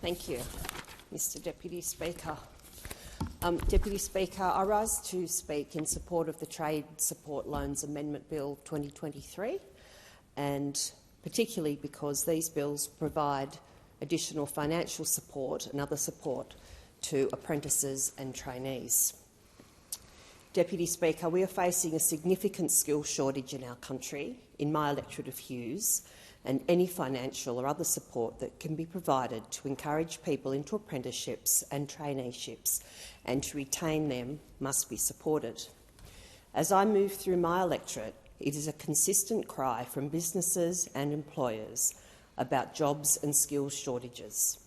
Thank you, Mr Deputy Speaker. Deputy Speaker, I rise to speak in support of the Trade Support Loans Amendment Bill 2023, and particularly because these bills provide additional financial support and other support to apprentices and trainees. Deputy Speaker, we are facing a significant skills shortage in our country, in my electorate of Hughes, and any financial or other support that can be provided to encourage people into apprenticeships and traineeships and to retain them must be supported. As I move through my electorate, it is a consistent cry from businesses and employers about jobs and skills shortages,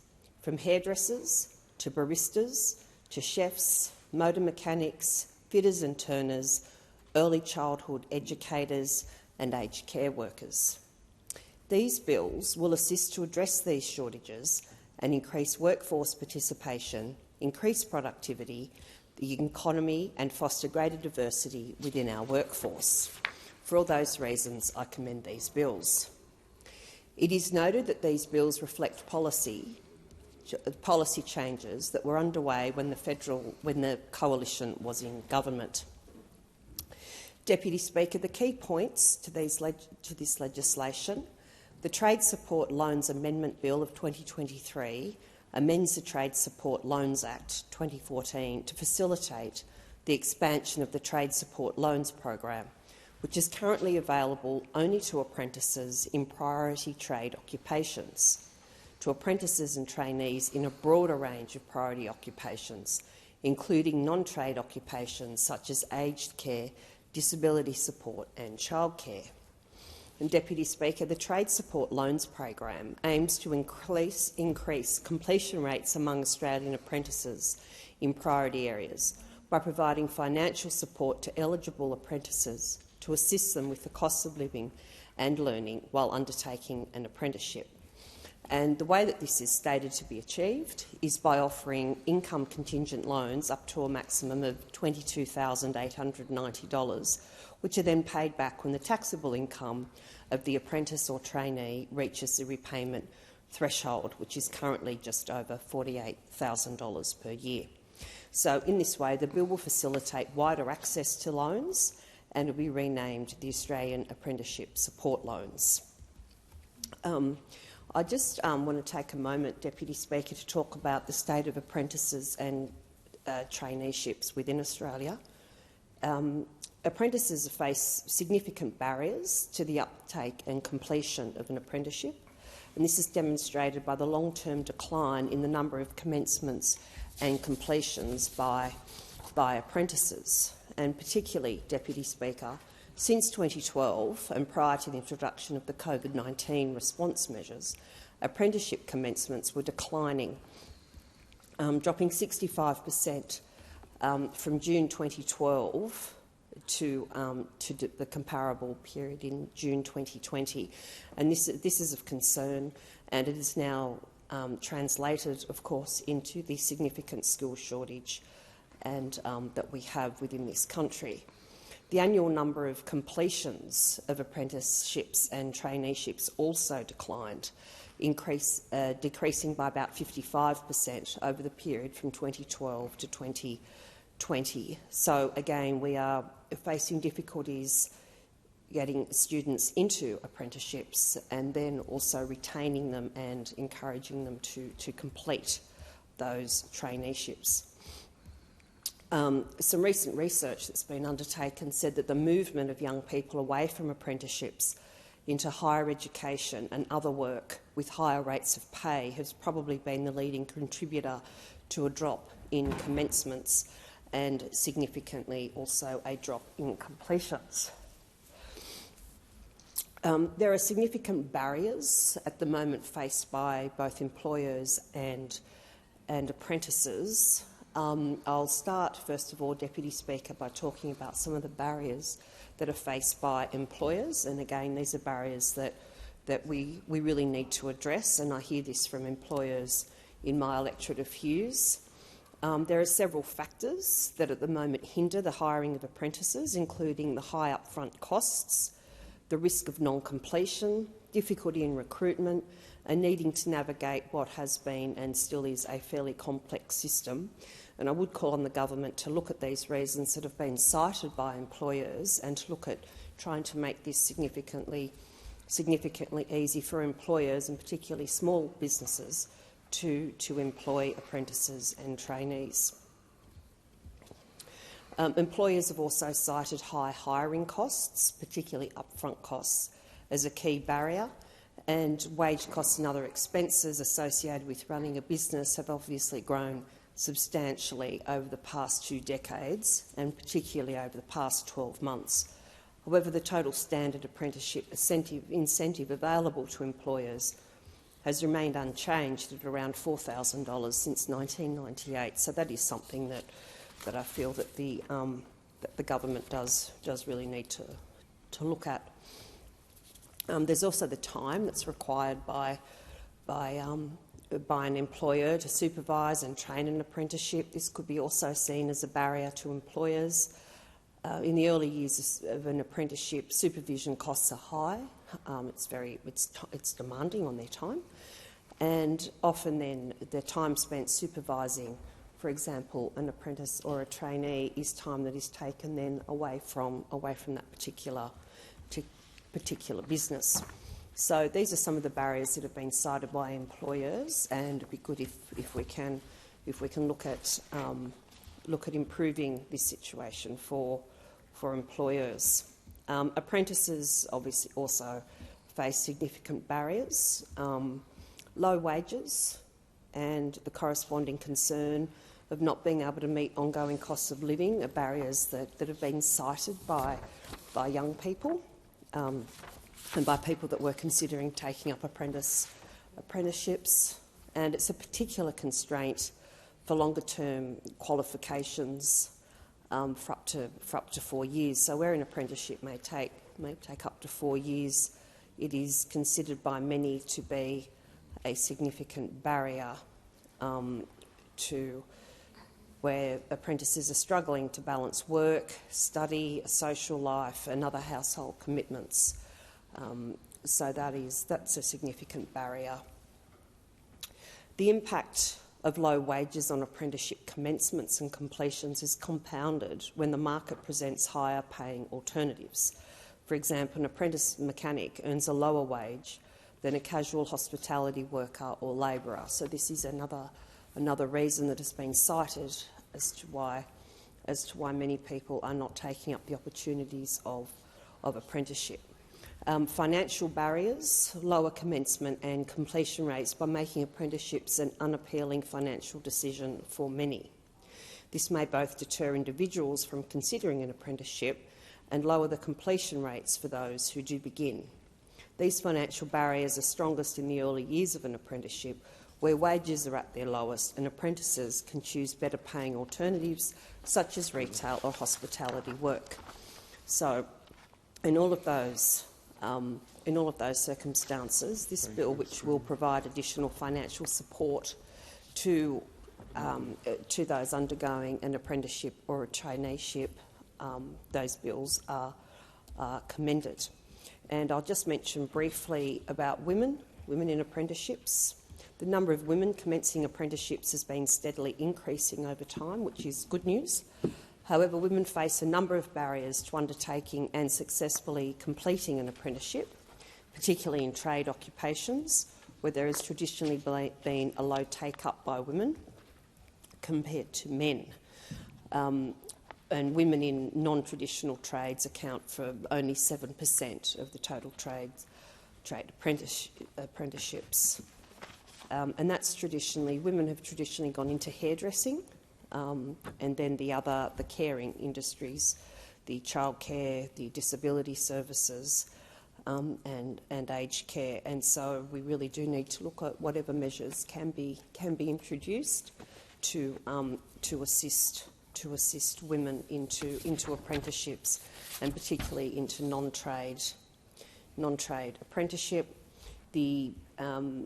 from hairdressers to baristas to chefs, motor mechanics, fitters and turners, early childhood educators and aged care workers. These bills will assist to address these shortages and increase workforce participation, increase productivity, the economy and foster greater diversity within our workforce. For all those reasons, I commend these bills. It is noted that these bills reflect policy changes that were underway when the coalition was in government. Deputy Speaker, the key points to this legislation: the Trade Support Loans Amendment Bill of 2023 amends the Trade Support Loans Act 2014 to facilitate the expansion of the Trade Support Loans Program, which is currently available only to apprentices in priority trade occupations, to apprentices and trainees in a broader range of priority occupations, including non-trade occupations such as aged care, disability support and childcare. And Deputy Speaker, the Trade Support Loans Program aims to increase completion rates among Australian apprentices in priority areas by providing financial support to eligible apprentices to assist them with the costs of living and learning while undertaking an apprenticeship. And the way that this is stated to be achieved is by offering income contingent loans up to a maximum of $22,890, which are then paid back when the taxable income of the apprentice or trainee reaches the repayment threshold, which is currently just over $48,000 per year. So in this way, the bill will facilitate wider access to loans and will be renamed the Australian Apprenticeship Support Loans. I just want to take a moment, Deputy Speaker, to talk about the state of apprentices and traineeships within Australia. Apprentices face significant barriers to the uptake and completion of an apprenticeship, and this is demonstrated by the long-term decline in the number of commencements and completions by apprentices. And particularly, Deputy Speaker, since 2012 and prior to the introduction of the COVID-19 response measures, apprenticeship commencements were declining, dropping 65% from June 2012 to the comparable period in June 2020. And this is of concern, and it is now translated, of course, into the significant skills shortage and that we have within this country. The annual number of completions of apprenticeships and traineeships also declined, decreasing by about 55% over the period from 2012 to 2020. So again, we are facing difficulties getting students into apprenticeships and then also retaining them and encouraging them to complete those traineeships. Some recent research that's been undertaken said that the movement of young people away from apprenticeships into higher education and other work with higher rates of pay has probably been the leading contributor to a drop in commencements and significantly also a drop in completions. There are significant barriers at the moment faced by both employers and apprentices. I'll start, first of all, Deputy Speaker, by talking about some of the barriers that are faced by employers. And again, these are barriers that we really need to address, and I hear this from employers in my electorate of Hughes. There are several factors that at the moment hinder the hiring of apprentices, including the high upfront costs, the risk of non-completion, difficulty in recruitment, and needing to navigate what has been and still is a fairly complex system. And I would call on the government to look at these reasons that have been cited by employers and to look at trying to make this significantly easy for employers, and particularly small businesses, to employ apprentices and trainees. Employers have also cited high hiring costs, particularly upfront costs, as a key barrier, and wage costs and other expenses associated with running a business have obviously grown substantially over the past 2 decades, and particularly over the past 12 months. However, the total standard apprenticeship incentive available to employers has remained unchanged at around $4,000 since 1998. So that is something that I feel that the government does really need to look at. There's also the time that's required by an employer to supervise and train an apprenticeship. This could be also seen as a barrier to employers. In the early years of an apprenticeship, supervision costs are high. It's demanding on their time, and often then the time spent supervising, for example, an apprentice or a trainee, is time that is taken then away from that particular business. So these are some of the barriers that have been cited by employers, and it'd be good if we can look at improving this situation for employers. Apprentices obviously also face significant barriers, low wages, and the corresponding concern of not being able to meet ongoing costs of living are barriers that have been cited by young people and by people that were considering taking up apprenticeships. And it's a particular constraint for longer-term qualifications for up to 4 years. So where an apprenticeship may take up to 4 years, it is considered by many to be a significant barrier to where apprentices are struggling to balance work, study, social life and other household commitments. So that's a significant barrier. The impact of low wages on apprenticeship commencements and completions is compounded when the market presents higher paying alternatives. For example, an apprentice mechanic earns a lower wage than a casual hospitality worker or labourer. So this is another reason that has been cited as to why many people are not taking up the opportunities of apprenticeship. Financial barriers, lower commencement and completion rates by making apprenticeships an unappealing financial decision for many. This may both deter individuals from considering an apprenticeship and lower the completion rates for those who do begin. These financial barriers are strongest in the early years of an apprenticeship, where wages are at their lowest and apprentices can choose better paying alternatives such as retail or hospitality work. So in all of those circumstances, this bill, which will provide additional financial support to those undergoing an apprenticeship or a traineeship, those bills are commended. And I'll just mention briefly about women in apprenticeships. The number of women commencing apprenticeships has been steadily increasing over time, which is good news. However, women face a number of barriers to undertaking and successfully completing an apprenticeship, particularly in trade occupations, where there has traditionally been a low take-up by women compared to men. And women in non-traditional trades account for only 7% of the total trade apprenticeships. And that's traditionally, women have traditionally gone into hairdressing, and then the caring industries, the childcare, the disability services, and aged care. And so we really do need to look at whatever measures can be introduced to assist women into apprenticeships, and particularly into non-trade apprenticeship. The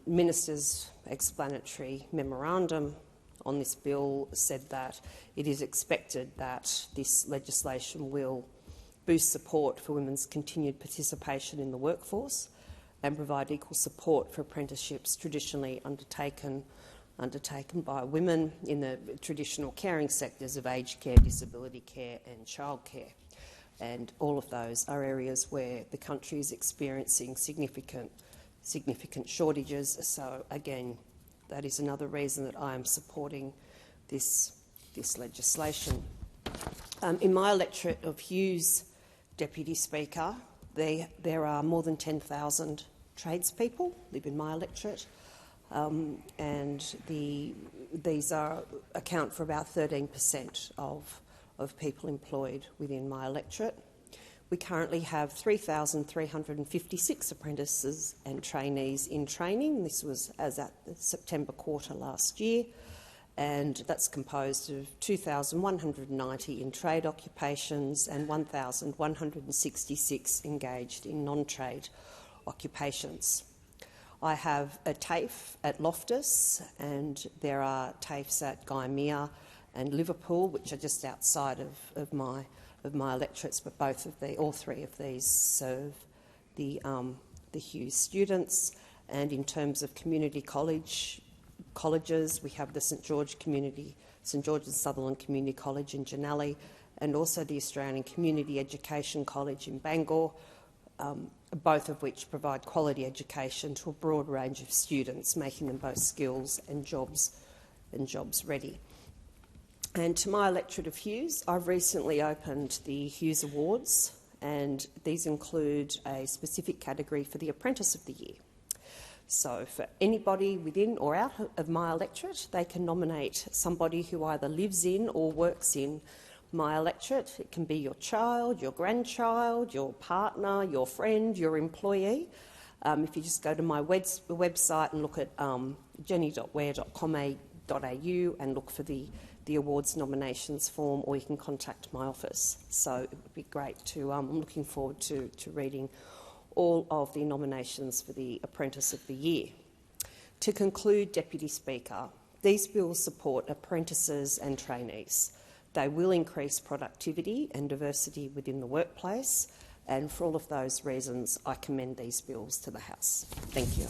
Minister's explanatory memorandum on this bill said that it is expected that this legislation will boost support for women's continued participation in the workforce, and provide equal support for apprenticeships traditionally undertaken by women in the traditional caring sectors of aged care, disability care and childcare. And all of those are areas where the country is experiencing significant shortages. So again, that is another reason that I am supporting this legislation. In my electorate of Hughes, Deputy Speaker, there are more than 10,000 tradespeople live in my electorate, and these account for about 13% of people employed within my electorate. We currently have 3,356 apprentices and trainees in training. This was as at the September quarter last year, and that's composed of 2,190 in trade occupations and 1,166 engaged in non-trade occupations. I have a TAFE at Loftus, and there are TAFEs at Gymea and Liverpool, which are just outside of my electorates, but all three of these serve the Hughes students. And in terms of community colleges, we have the St George and Sutherland Community College in Janelli, and also the Australian Community Education College in Bangor, both of which provide quality education to a broad range of students, making them both skills and jobs ready. And to my electorate of Hughes, I've recently opened the Hughes Awards, and these include a specific category for the Apprentice of the Year. So for anybody within or out of my electorate, they can nominate somebody who either lives in or works in my electorate. It can be your child, your grandchild, your partner, your friend, your employee. If you just go to my website and look at jenny.ware.com.au and look for the awards nominations form, or you can contact my office. So it would be great to, I'm looking forward to reading all of the nominations for the Apprentice of the Year. To conclude, Deputy Speaker, these bills support apprentices and trainees. They will increase productivity and diversity within the workplace, and for all of those reasons, I commend these bills to the House. Thank you.